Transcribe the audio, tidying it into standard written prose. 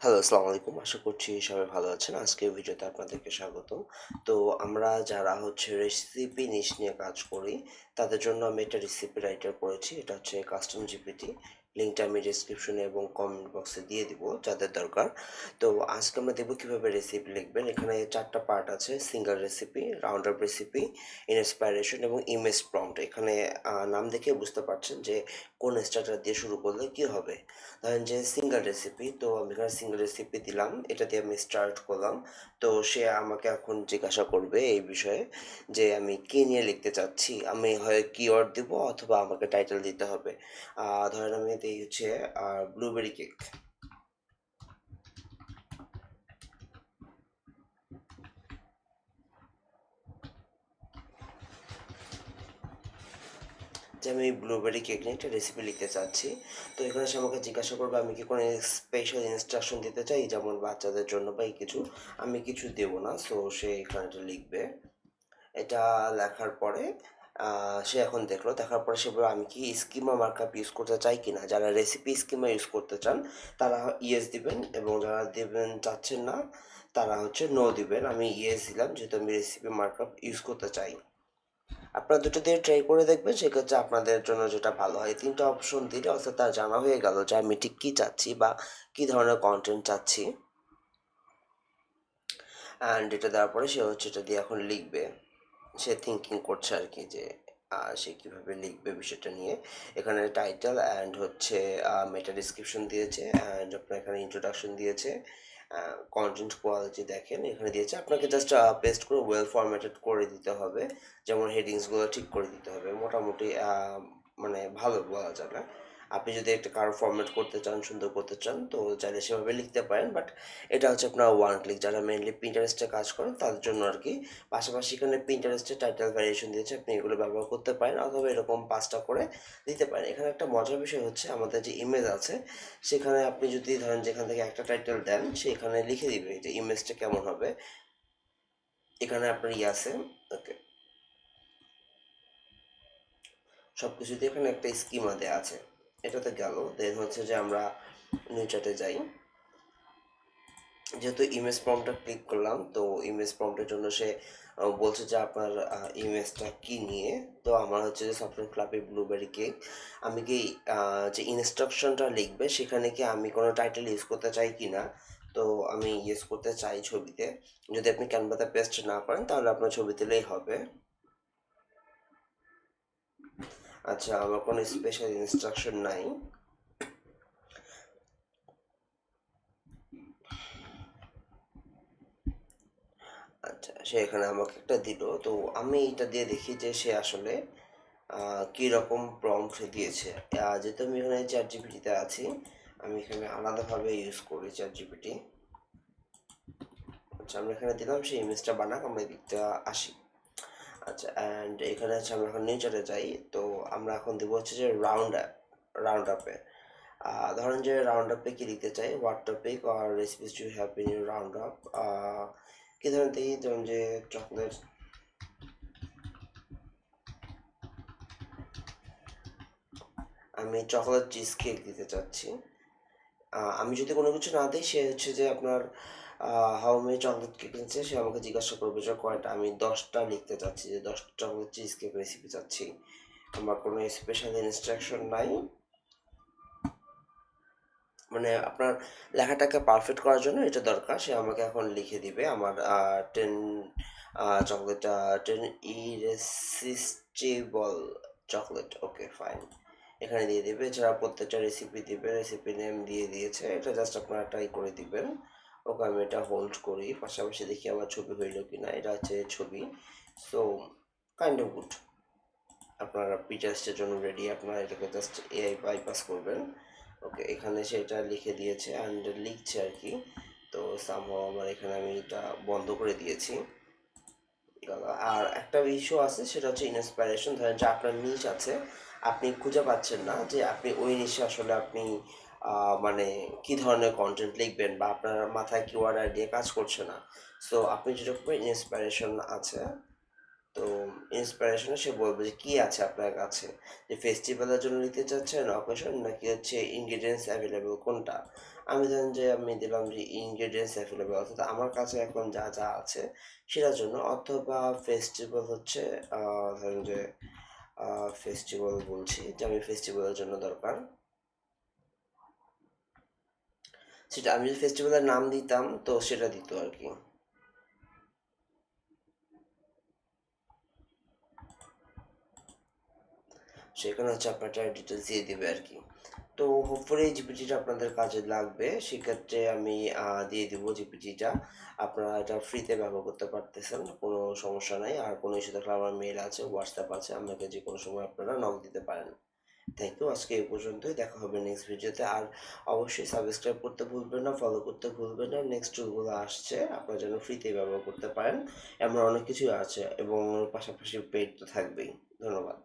Hello, আসসালামু আলাইকুম। আশা করছি সবাই ভালো আছেন। আজকের ভিডিওতে আপনাদেরকে স্বাগতম। তো আমরা যারা হচ্ছে রেসিপি নিয়ে কাজ করি, তাদের জন্য আমি একটা রেসিপি রাইটার করেছি। এটা হচ্ছে কাস্টম জিপিটি। লিঙ্কটা আমি ডেসক্রিপশনে এবং কমেন্ট বক্সে দিয়ে দিব যাদের দরকার। তো আজকে আমরা দেখব কিভাবে রেসিপি লিখবেন। এখানে ৪ টা পার্ট আছে। Single recipe, round up recipe, inspiration এবং ইমেজ প্রম্পট। এখানে নাম দেখে বুঝতে পারছেন যে কোন স্টার্টার দিয়ে শুরু করলে কি হবে। ধরেন যে সিঙ্গেল রেসিপি, তো আমি এখানে সিঙ্গেল রেসিপি দিলাম, এটা দিয়ে আমি স্টার্ট করলাম। তো সে আমাকে এখন জিজ্ঞাসা করবে এই বিষয়ে যে আমি কি নিয়ে লিখতে চাচ্ছি। আমি হয় কিওয়ার্ড দিব অথবা আমাকে টাইটেল দিতে হবে। ধরেন আমি দিই হচ্ছে ব্লুবেরি কেক। যে আমি ব্লুবেরি কেক নিয়ে একটা রেসিপি লিখতে চাচ্ছি। তো এখানে সে আমাকে জিজ্ঞাসা করবে আমি কি কোনো স্পেশাল ইনস্ট্রাকশন দিতে চাই, যেমন বাচ্চাদের জন্য বা এই কিছু। আমি কিছু দেবো না, সো সে এখানে এটা লিখবে। এটা লেখার পরে সে এখন দেখলো, দেখার পরে সে বলল আমি কি স্কিমা মার্কআপ ইউজ করতে চাই কিনা। যারা রেসিপি স্কিমা ইউজ করতে চান তারা ইয়েস দিবেন, এবং যারা দেবেন চাচ্ছেন না তারা হচ্ছে নো দিবেন। আমি ইয়েস দিলাম যেহেতু আমি রেসিপি মার্কআপ ইউজ করতে চাই। আপনারা দুটো দিয়ে ট্রাই করে দেখবেন, সেক্ষেত্রে আপনাদের জন্য যেটা ভালো হয়। ৩টা অপশন দিলে অর্থাৎ তার জানা হয়ে গেল যে আমি ঠিক কী চাচ্ছি বা কী ধরনের কন্টেন্ট চাচ্ছি। অ্যান্ড এটা দেওয়ার পরে সে হচ্ছে এটা দিয়ে এখন লিখবে। সে থিঙ্কিং করছে আর কি যে সে কীভাবে লিখবে বিষয়টা নিয়ে। এখানে টাইটেল অ্যান্ড হচ্ছে মেটা ডিসক্রিপশন দিয়েছে, অ্যান্ড আপনার এখানে ইন্ট্রোডাকশন দিয়েছে। কন্টেন্ট কোয়ালিটি দেখেন এখানে দিয়েছে, আপনাকে জাস্ট পেস্ট করে ওয়েল ফরম্যাটেড করে দিতে হবে। যেমন হেডিংসগুলো ঠিক করে দিতে হবে মোটামুটি, মানে ভালো বলা যাবে। আপনি যদি একটা কারো ফরম্যাট করতে চান, সুন্দর করতে চান, তো চাইলে সেভাবে লিখতে পারেন। বাট এটা হচ্ছে আপনার ওয়ান ক্লিক, যারা মেনলি প্রিন্টারেস্টে কাজ করেন তাদের জন্য আর কি। পাশাপাশি এখানে প্রিন্টারেস্টের টাইটেল ভ্যারিয়েশন দিয়েছে, আপনি এগুলো ব্যবহার করতে পারেন অথবা এরকম 5টা করে দিতে পারেন। এখানে একটা মজার বিষয় হচ্ছে আমাদের যে ইমেজ আছে সেখানে আপনি যদি ধরেন যেখান থেকে একটা টাইটেল দেন সেখানে লিখে দিবে যে ইমেজটা কেমন হবে। এখানে আপনার আছে, ওকে, সব কিছুতে এখানে একটা স্কিমা দেওয়া আছে। এটাতে গেল, দেন হচ্ছে যে আমরা নিউ চ্যাটে যাই। যেহেতু ইমেজ প্রম্পটটা ক্লিক করলাম, তো ইমেজ প্রম্পটের জন্য সে বলছে যে আপনার ইমেজটা কি নিয়ে। তো আমার হচ্ছে যে সফটওয়্যার ক্লাবে ব্লুবেরি কেক। আমি কি যে ইনস্ট্রাকশনটা লিখবে সেখানে কি আমি কোনো টাইটেল ইউজ করতে চাই কি না। তো আমি ইউজ করতে চাই ছবিতে। যদি আপনি ক্যানভাতে পেস্ট না করেন তাহলে আপনার ছবি দিলেই হবে। আচ্ছা, আমার কোনো স্পেশাল ইনস্ট্রাকশন নাই। আচ্ছা, সে এখানে আমাকে একটা দিল, তো আমি এটা দিয়ে দেখি যে সে আসলে কী রকম প্রম্পট দিয়েছে। যেহেতু আমি এখানে চ্যাট জিপিটিতে আছি, আমি এখানে আলাদাভাবে ইউজ করি চ্যাট জিপিটি। আচ্ছা, আমরা এখানে দিলাম সেই ইমেজটা বানাক, আমরা দিকটা আসি। আচ্ছা, অ্যান্ড এখানে হচ্ছে আমরা এখন নেচারে যাই। তো আমরা এখন দেবো হচ্ছে যে রাউন্ড আপে। ধরেন যে রাউন্ড আপে কি লিখতে চাই, হোয়াট টপিক আর recipes to have in your round up. কি ধরেন দিই, ধরুন যে চকলেট, আমি চকলেট চিজ কেক দিতে চাচ্ছি। আমি যদি কোনো কিছু না দিই সে হচ্ছে যে আপনার হাউ মেনি চকলেট কেক নিচ্ছে, সে আমাকে জিজ্ঞাসা করবে যে কয়টা। আমি 10টা লিখতে চাচ্ছি, যে 10 চকলেট চিজ কেক রেসিপি চাচ্ছি। আমার কোনো স্পেশাল ইনস্ট্রাকশন নাই। মানে আপনার লেখাটাকে পারফেক্ট করার জন্য এটা দরকার। সে আমাকে এখন লিখে দিবে আমার 10 চকলেট, 10 ইরেসিস্টিবল চকলেট, ওকে ফাইন। এখানে দিয়ে দিবে, এছাড়া প্রত্যেকটা রেসিপি দিবে, রেসিপি নেম দিয়ে দিয়েছে, এটা জাস্ট আপনারা ট্রাই করে দিবেন। ওকে, আমি এটা হোল্ড করি, পাশাপাশি দেখি আমার ছবি হইল কি না। এটা হচ্ছে ছবি। So kind of good. আপনারা পিটার্সের জন্য রেডি, আপনারা এটাকে জাস্ট এআই বাইপাস করবেন। ওকে, এখানে সেটা লিখে দিয়েছে অ্যান্ড লিখছে আর কি। তো সামহাও আমার এখানে আমি এটা বন্ধ করে দিয়েছি। আর একটা ইস্যু আছে, সেটা হচ্ছে ইন্সপাইরেশন। ধরেন যে আপনার নিশ আছে, আপনি খুঁজে পাচ্ছেন না যে আপনি ওই নিশে আসলে আপনি মানে কি ধরনের কন্টেন্ট লিখবেন, বা আপনার মাথায় কিওয়ার্ড আইডিয়া কাজ করছে না। সো আপনি যেটা করবেন, ইন্সপাইরেশন আছে, তো ইন্সপিরেশনে সে বলবে যে কি আছে আপনার কাছে, যে ফেস্টিভ্যালের জন্য নিতে চাচ্ছেন, অকেশন, নাকি হচ্ছে ইনগ্রিডিয়েন্টস অ্যাভেলেবল কোনটা। আমি ধরেন যে আমি দিলাম যে ইনগ্রেডিয়েন্টস অ্যাভেলেবল, অর্থাৎ আমার কাছে এখন যা যা আছে সেটার জন্য, অথবা ফেস্টিভ্যাল হচ্ছে ধরেন যে ফেস্টিভ্যাল বলছি যে আমি ফেস্টিভ্যালের জন্য দরকার, সেটা আমি যদি ফেস্টিভ্যালের নাম দিতাম তো সেটা দিত আর কি। সেখানে হচ্ছে আপনার ডিটেলস দিয়ে দিবে আর কি। তো হোপফুলি এই জিপিটিটা আপনাদের কাজে লাগবে, সেক্ষেত্রে আমি দিয়ে দিব জিপিটিটা। আপনারা এটা ফ্রিতে ব্যবহার করতে পারতেছেন, কোনো সমস্যা নাই। আর কোনো ইস্যু থাকলে আমার মেল আছে, হোয়াটসঅ্যাপ আছে, আমাকে যে কোনো সময় আপনারা নক দিতে পারেন। থ্যাংক ইউ, আজকে এই পর্যন্তই, দেখা হবে নেক্সট ভিডিওতে। আর অবশ্যই সাবস্ক্রাইব করতে ভুলবেন না, ফলো করতে ভুলবেন না, নেক্সট টুলগুলো আসছে আপনারা যেন ফ্রিতে ব্যবহার করতে পারেন, এমন অনেক কিছুই আছে, এবং পাশাপাশি পেইড তো থাকবেই। ধন্যবাদ।